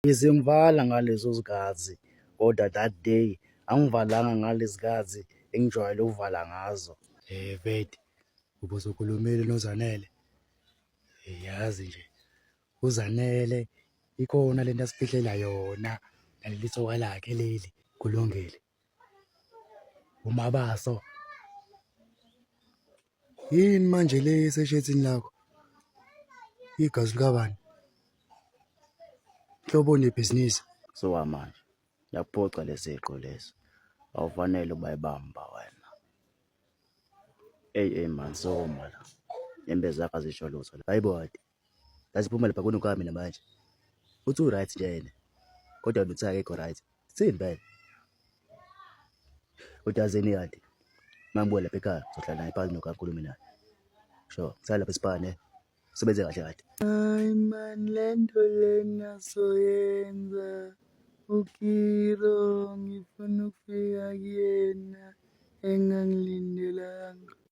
Ngizivala ngalezo zikhathi kodwa that day angivalanga ngalezi zikhathi engijwayele ukuvala ngazo. Vedi ubuzokhulumile noZanele. Yazi nje uZanele ikhona lento asifihlela yona naleli soka lakhe leli kulungile. Umabaso yini manje le eseshethini lakho? Igazi likabani? Hlobo nebhizinisi. So manje yakuphoca lesiqo leso. Awufanele ubayibamba wena. Man so mala. Embe zakho azisho lutho. Hayibo wadi. Laziphuma lapha kunuka mina manje. Uthi u-right nje yena. Kodwa uthi akekho right. Sini phela. Utazeni yadi. Mambuya lapha ekhaya sohlala naye phansi nokakhuluma naye. Sure, sala lapha esipane. Sebenze kahle kade. Hayi man lento lena soyenza. Ukiro ngifuna ukufika kuyena engangilindele.